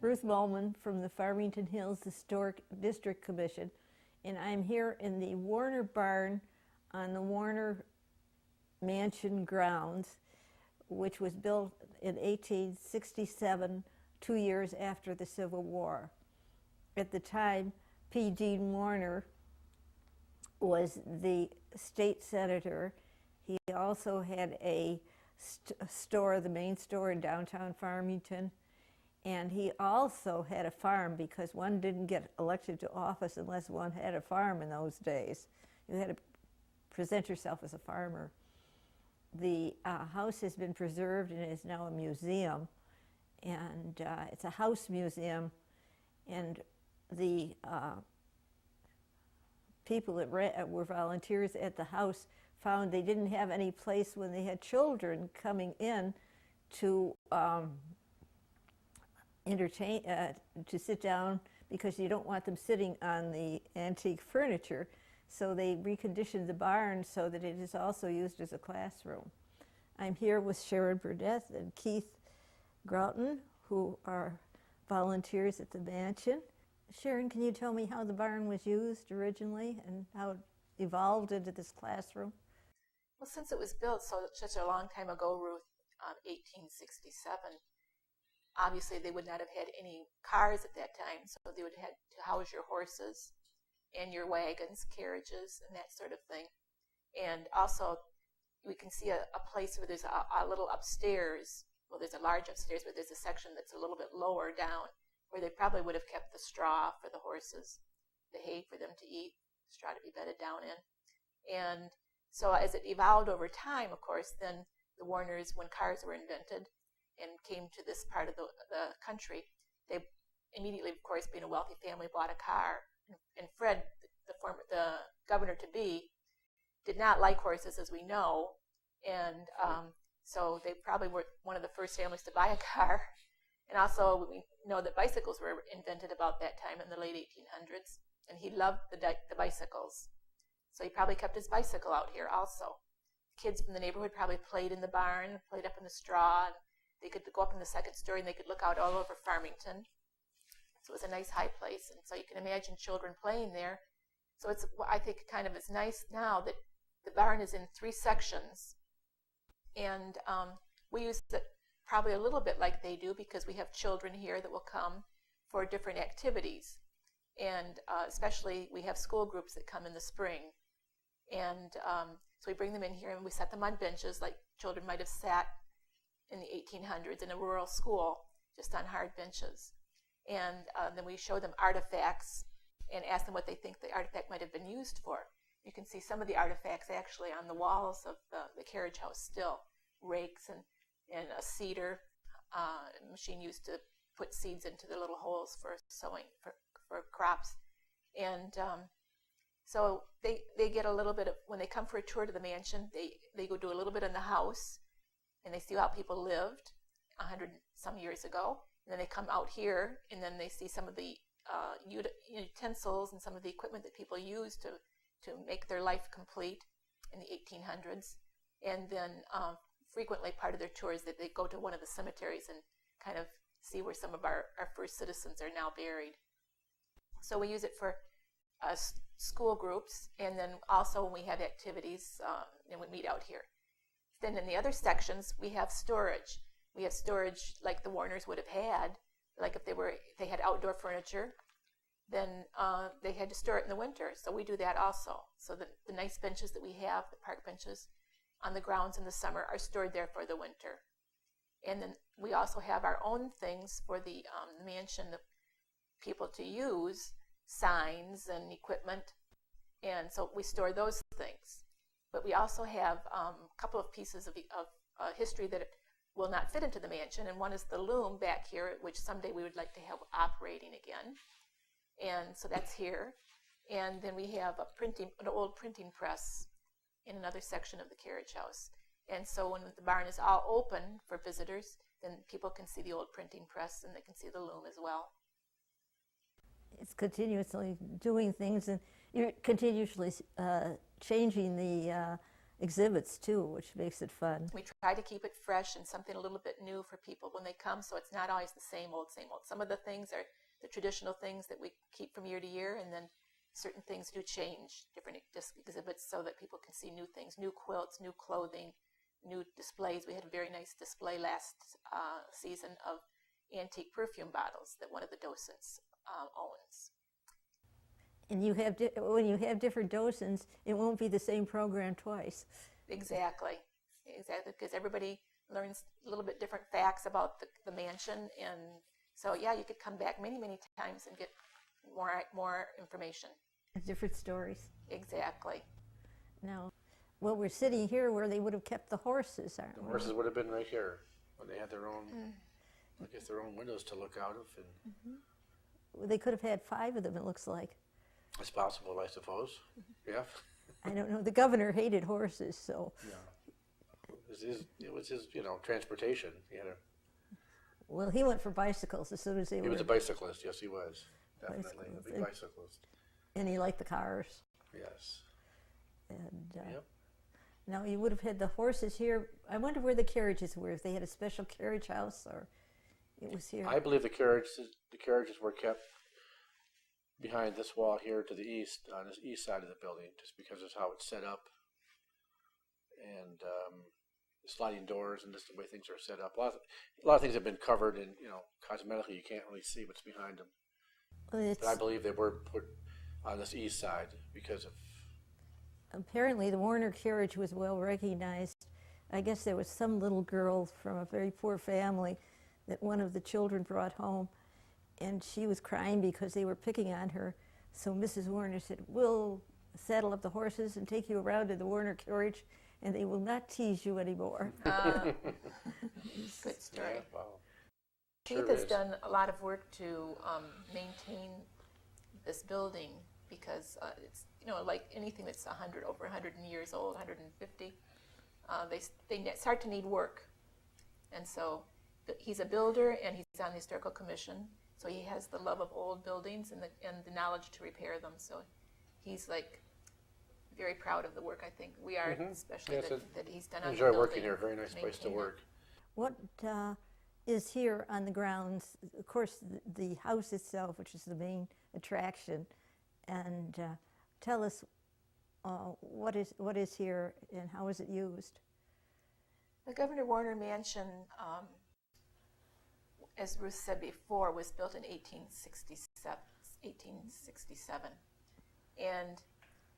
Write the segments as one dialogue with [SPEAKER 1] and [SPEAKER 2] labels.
[SPEAKER 1] Ruth Mullman from the Farmington Hills Historic District Commission, and I'm here in the Warner barn on the Warner Mansion grounds, which was built in 1867, 2 years after the Civil War. At the time, P. Dean Warner was the state senator. He also had a store, the main store in downtown Farmington, and he also had a farm, because one didn't get elected to office unless one had a farm in those days. You had to present yourself as a farmer. The house has been preserved and is now a museum, and it's a house museum, and the people that were volunteers at the house found they didn't have any place when they had children coming in to entertain, to sit down, because you don't want them sitting on the antique furniture. So they reconditioned the barn so that it is also used as a classroom. I'm here with Sharon Burdett and Keith Groughton, who are volunteers at the mansion. Sharon, can you tell me how the barn was used originally and how it evolved into this classroom?
[SPEAKER 2] Well, since it was built such a long time ago, Ruth, 1867, obviously they would not have had any cars at that time, so they would have had to house your horses and your wagons, carriages, and that sort of thing. And also, we can see a place where there's a little upstairs. Well, there's a large upstairs, but there's a section that's a little bit lower down, where they probably would have kept the straw for the horses, the hay for them to eat, straw to be bedded down in. And so as it evolved over time, of course, then the Warners, when cars were invented and came to this part of the country, they immediately, of course, being a wealthy family, bought a car. And Fred, the governor-to-be, did not like horses, as we know, and so they probably were one of the first families to buy a car. And also, we know that bicycles were invented about that time in the late 1800s, and he loved the bicycles. So he probably kept his bicycle out here also. Kids from the neighborhood probably played in the barn, played up in the straw, and they could go up in the second story and they could look out all over Farmington. So it was a nice high place, and so you can imagine children playing there. So it's, I think, kind of it's nice now that the barn is in 3 sections, and we use it probably a little bit like they do, because we have children here that will come for different activities, and especially we have school groups that come in the spring, and so we bring them in here and we set them on benches like children might have sat in the 1800s in a rural school, just on hard benches. And then we show them artifacts and ask them what they think the artifact might have been used for. You can see some of the artifacts actually on the walls of the carriage house still. Rakes and a seeder, machine used to put seeds into the little holes for sowing, for crops. And so they get a little bit of, when they come for a tour to the mansion, they go do a little bit in the house, and they see how people lived 100 some years ago. And then they come out here, and then they see some of the utensils and some of the equipment that people used to make their life complete in the 1800s. And then frequently part of their tour is that they go to one of the cemeteries and kind of see where some of our first citizens are now buried. So we use it for school groups, and then also when we have activities, and we meet out here. Then in the other sections, we have storage. We have storage like the Warners would have had, like if they had outdoor furniture, then they had to store it in the winter. So we do that also. So the nice benches that we have, the park benches on the grounds in the summer, are stored there for the winter. And then we also have our own things for the mansion, the people to use, signs and equipment. And so we store those things. But we also have a couple of pieces of history that will not fit into the mansion, and one is the loom back here, which someday we would like to have operating again. And so that's here. And then we have an old printing press in another section of the carriage house. And so when the barn is all open for visitors, then people can see the old printing press and they can see the loom as well.
[SPEAKER 1] It's continuously doing things, and you're continuously changing the exhibits too, which makes it fun.
[SPEAKER 2] We try to keep it fresh and something a little bit new for people when they come, so it's not always the same old, same old. Some of the things are the traditional things that we keep from year to year, and then certain things do change, different exhibits, so that people can see new things, new quilts, new clothing, new displays. We had a very nice display last season of antique perfume bottles that one of the docents owns.
[SPEAKER 1] And you have when you have different docents, it won't be the same program twice.
[SPEAKER 2] Exactly, because everybody learns a little bit different facts about the mansion, and so yeah, you could come back many, many times and get more information.
[SPEAKER 1] Different stories.
[SPEAKER 2] Exactly.
[SPEAKER 1] Now, well, we're sitting here where they would have kept the horses, aren't we?
[SPEAKER 3] The horses would have been right here when they had their own, I guess, their own windows to look out of, and
[SPEAKER 1] Well, they could have had 5 of them, it looks like.
[SPEAKER 3] it's possible, I suppose. Yeah.
[SPEAKER 1] I don't know. The governor hated horses, so.
[SPEAKER 3] Yeah. It was his, transportation. He had
[SPEAKER 1] Well, he went for bicycles as soon as they
[SPEAKER 3] he
[SPEAKER 1] were.
[SPEAKER 3] was a bicyclist. Yes, he was. Definitely a big bicyclist.
[SPEAKER 1] And he liked the cars.
[SPEAKER 3] Yes.
[SPEAKER 1] And
[SPEAKER 3] Yep.
[SPEAKER 1] now you would have had the horses here. I wonder where the carriages were. If they had a special carriage house, or it was here.
[SPEAKER 3] I believe the carriages were kept behind this wall here to the east, on the east side of the building, just because of how it's set up, and the sliding doors and just the way things are set up. A lot of things have been covered, and cosmetically you can't really see what's behind them.
[SPEAKER 1] Well,
[SPEAKER 3] But I believe they were put on this east side because of.
[SPEAKER 1] apparently the Warner Carriage was well recognized. I guess there was some little girl from a very poor family that one of the children brought home, and she was crying because they were picking on her. So Mrs. Warner said, "We'll saddle up the horses and take you around in the Warner Carriage, and they will not tease you anymore."
[SPEAKER 2] Good story.
[SPEAKER 3] Yeah, wow.
[SPEAKER 2] Keith
[SPEAKER 3] Sure
[SPEAKER 2] has
[SPEAKER 3] is.
[SPEAKER 2] done a lot of work to maintain this building because it's like anything that's over 100 years old, 150, they start to need work, and so he's a builder and he's on the historical commission, so he has the love of old buildings and the knowledge to repair them. So he's like very proud of the work. I think we are, especially
[SPEAKER 3] Yes,
[SPEAKER 2] that he's done
[SPEAKER 3] I
[SPEAKER 2] on the
[SPEAKER 3] enjoy
[SPEAKER 2] building.
[SPEAKER 3] working here. Very nice place to
[SPEAKER 2] maintain it.
[SPEAKER 3] work.
[SPEAKER 1] What is here on the grounds? Of course, the house itself, which is the main attraction, and tell us what is here and how is it used?
[SPEAKER 2] The Governor Warner Mansion, as Ruth said before, was built in 1867, and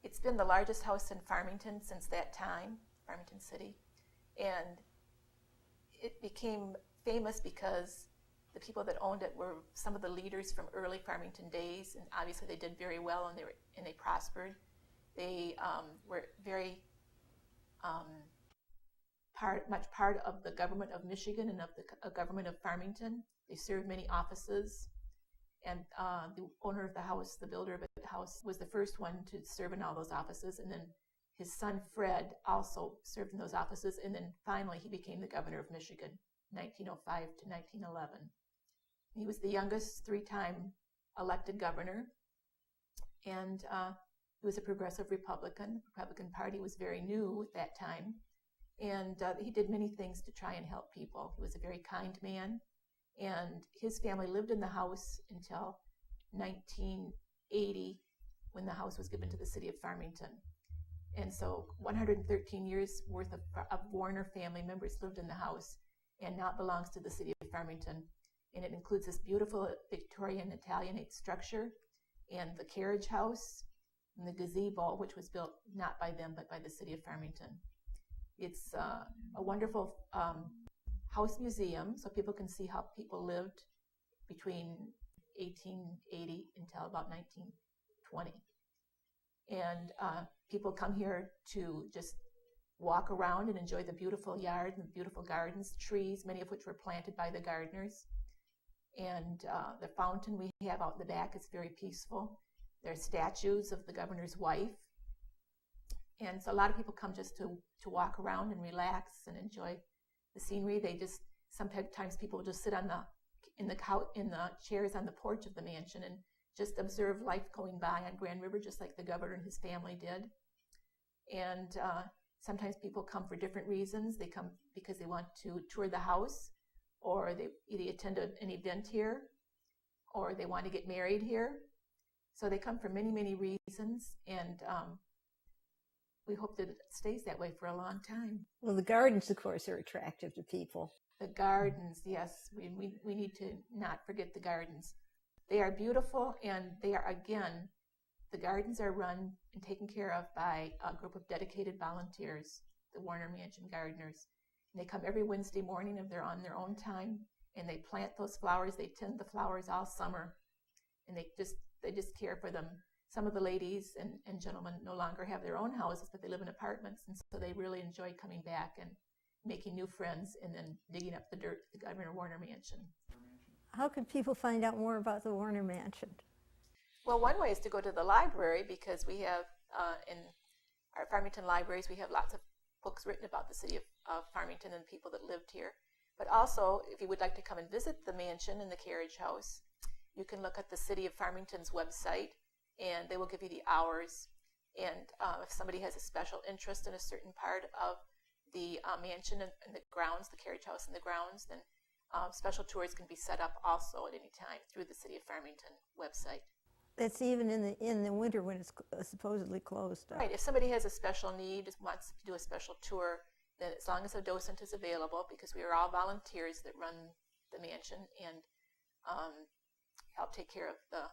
[SPEAKER 2] it's been the largest house in Farmington since that time, Farmington City, and it became famous because the people that owned it were some of the leaders from early Farmington days, and obviously they did very well, and they prospered. They were very much part of the government of Michigan and of the government of Farmington. They served many offices, and the owner of the house, the builder of the house, was the first one to serve in all those offices, and then his son Fred also served in those offices, and then finally he became the governor of Michigan, 1905 to 1911. He was the youngest 3-time elected governor, and he was a progressive Republican. The Republican Party was very new at that time, and he did many things to try and help people. He was a very kind man, and his family lived in the house until 1980, when the house was given to the city of Farmington. And so 113 years worth of Warner family members lived in the house, and now it belongs to the city of Farmington. And it includes this beautiful Victorian Italianate structure, and the carriage house, and the gazebo, which was built not by them, but by the city of Farmington. It's a wonderful house museum, so people can see how people lived between 1880 until about 1920. And people come here to just walk around and enjoy the beautiful yard and the beautiful gardens, trees, many of which were planted by the gardeners. And the fountain we have out in the back is very peaceful. There are statues of the governor's wife. And so a lot of people come just to walk around and relax and enjoy the scenery. Sometimes people just sit in the chairs on the porch of the mansion and just observe life going by on Grand River, just like the governor and his family did. And Sometimes people come for different reasons. They come because they want to tour the house, or they either attend an event here, or they want to get married here. So they come for many, many reasons, and we hope that it stays that way for a long time.
[SPEAKER 1] Well, the gardens, of course, are attractive to people.
[SPEAKER 2] The gardens, yes, we need to not forget the gardens. They are beautiful, and they are, again, the gardens are run and taken care of by a group of dedicated volunteers, the Warner Mansion gardeners. And they come every Wednesday morning, and they're on their own time, and they plant those flowers. They tend the flowers all summer, and they just care for them. Some of the ladies and gentlemen no longer have their own houses, but they live in apartments, and so they really enjoy coming back and making new friends and then digging up the dirt at the Governor Warner Mansion.
[SPEAKER 1] How can people find out more about the Warner Mansion?
[SPEAKER 2] Well, one way is to go to the library, because we have, in our Farmington libraries, we have lots of books written about the city of Farmington and people that lived here. But also, if you would like to come and visit the mansion and the carriage house, you can look at the City of Farmington's website, and they will give you the hours. And if somebody has a special interest in a certain part of the mansion and the grounds, the carriage house and the grounds, then special tours can be set up also at any time through the City of Farmington website.
[SPEAKER 1] That's even in the winter when it's supposedly closed up.
[SPEAKER 2] Right. If somebody has a special need, wants to do a special tour, then as long as a docent is available, because we are all volunteers that run the mansion and help take care of the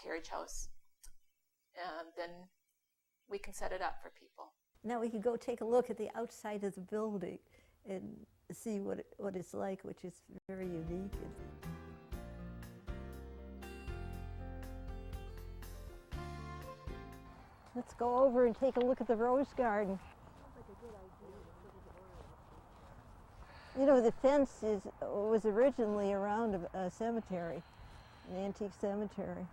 [SPEAKER 2] carriage house, then we can set it up for people.
[SPEAKER 1] Now we could go take a look at the outside of the building and see what it's like, which is very unique. Let's go over and take a look at the rose garden. You know, the fence was originally around a cemetery, an antique cemetery.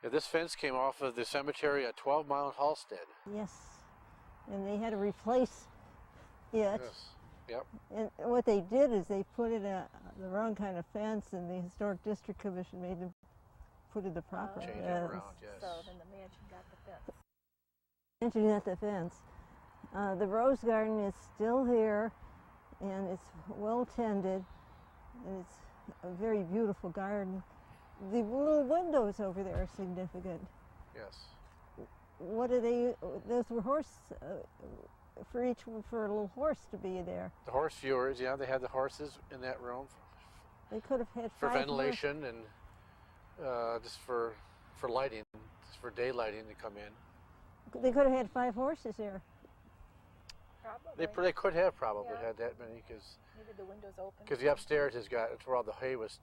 [SPEAKER 3] Yeah, this fence came off of the cemetery at 12 Mile in Halstead.
[SPEAKER 1] Yes, and they had to replace it.
[SPEAKER 3] Yes. Yep.
[SPEAKER 1] And what they did is they put in the wrong kind of fence, and the Historic District Commission made them put in the proper
[SPEAKER 3] Change
[SPEAKER 1] fence.
[SPEAKER 3] it around, yes.
[SPEAKER 2] So then the mansion got the fence.
[SPEAKER 1] Mansion got the fence. The rose garden is still here, and it's well tended, and it's a very beautiful garden. The little windows over there are significant.
[SPEAKER 3] Yes.
[SPEAKER 1] What are they? Those were for a little horse to be there.
[SPEAKER 3] The horse viewers, yeah, they had the horses in that room
[SPEAKER 1] They could have had
[SPEAKER 3] for
[SPEAKER 1] 5
[SPEAKER 3] ventilation and just for lighting, just for day lighting to come in.
[SPEAKER 1] They could have had 5 horses there.
[SPEAKER 2] Probably.
[SPEAKER 3] They could have probably had that many, because
[SPEAKER 2] Maybe the windows open.
[SPEAKER 3] Because the upstairs has got, it's where all the hay was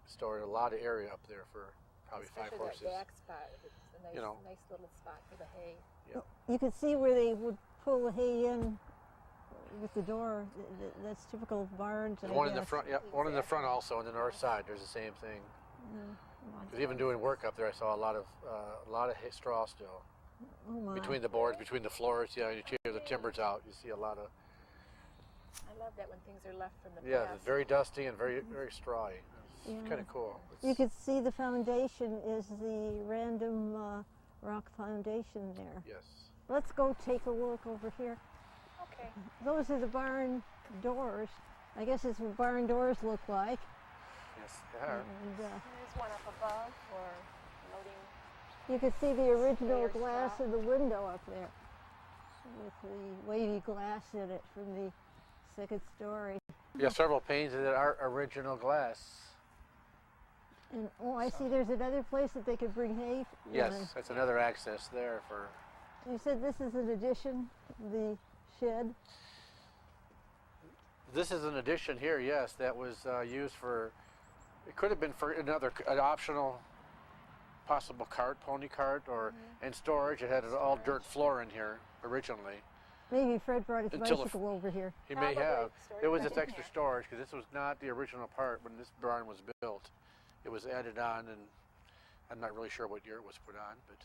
[SPEAKER 3] stored, a lot of area up there for probably
[SPEAKER 2] Especially
[SPEAKER 3] 5 horses.
[SPEAKER 2] that back spot. It's a nice,
[SPEAKER 3] You know.
[SPEAKER 2] nice little spot for the hay.
[SPEAKER 1] You could see where they would pull the hay in with the door. That's typical of barns.
[SPEAKER 3] There's
[SPEAKER 1] I
[SPEAKER 3] one in the
[SPEAKER 1] guess.
[SPEAKER 3] front, yeah, one in the front also on the north side. There's the same thing. Because even doing work up there, I saw a lot of hay straw still
[SPEAKER 1] Oh my.
[SPEAKER 3] between the boards, between the floors. Yeah, you tear the timbers out, you see a lot of.
[SPEAKER 2] I love that when things are left from the
[SPEAKER 3] Yeah,
[SPEAKER 2] past.
[SPEAKER 3] it's very dusty and very strawy. It's
[SPEAKER 1] Yeah.
[SPEAKER 3] kind of cool.
[SPEAKER 1] You could see the foundation is the random rock foundation there.
[SPEAKER 3] Yes.
[SPEAKER 1] Let's go take a look over here.
[SPEAKER 2] Okay.
[SPEAKER 1] Those are the barn doors. I guess it's what barn doors look like.
[SPEAKER 3] Yes, they are.
[SPEAKER 1] And,
[SPEAKER 2] There's one up above for loading.
[SPEAKER 1] you could see the original
[SPEAKER 2] Stairs
[SPEAKER 1] glass
[SPEAKER 2] top.
[SPEAKER 1] of the window up there with the wavy glass in it from the second story.
[SPEAKER 3] Yeah, several panes that are original glass.
[SPEAKER 1] And oh, I see there's another place that they could bring hay.
[SPEAKER 3] Yes,
[SPEAKER 1] in.
[SPEAKER 3] that's another access there for.
[SPEAKER 1] You said this is an addition, the shed?
[SPEAKER 3] This is an addition here, yes, that was used for, it could have been for an optional possible cart, pony cart, or and storage. It had an all dirt floor in here originally.
[SPEAKER 1] Maybe Fred brought his
[SPEAKER 3] Until the
[SPEAKER 1] bicycle over here.
[SPEAKER 3] He may
[SPEAKER 2] Probably
[SPEAKER 3] have.
[SPEAKER 2] stored
[SPEAKER 3] It was
[SPEAKER 2] right
[SPEAKER 3] just
[SPEAKER 2] in
[SPEAKER 3] extra
[SPEAKER 2] here.
[SPEAKER 3] storage, because this was not the original part when this barn was built. It was added on, and I'm not really sure what year it was put on, but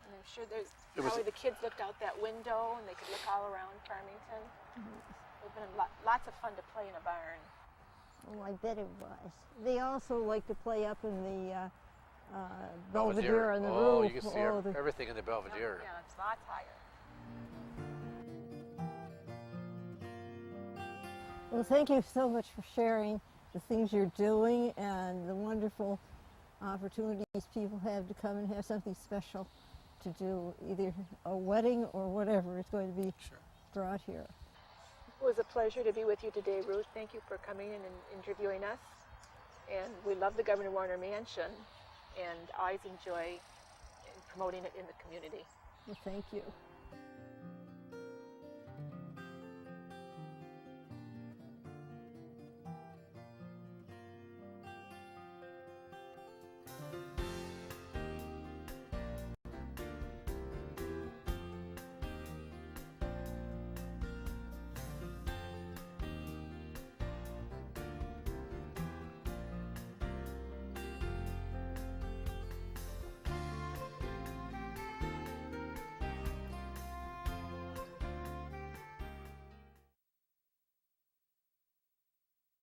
[SPEAKER 2] And I'm sure there's
[SPEAKER 3] It was-
[SPEAKER 2] probably the kids looked out that window and they could look all around Farmington. It's been lots of fun to play in a barn.
[SPEAKER 1] Oh, I bet it was. They also like to play up in the Belvedere on the
[SPEAKER 3] Oh,
[SPEAKER 1] roof.
[SPEAKER 3] you can see everything in the Belvedere.
[SPEAKER 2] Yeah, it's lots higher.
[SPEAKER 1] Well, thank you so much for sharing the things you're doing and the wonderful opportunities people have to come and have something special to do, either a wedding or whatever is going to be brought here.
[SPEAKER 2] It was a pleasure to be with you today, Ruth. Thank you for coming in and interviewing us. And we love the Governor Warner Mansion and always enjoy promoting it in the community.
[SPEAKER 1] Well, thank you.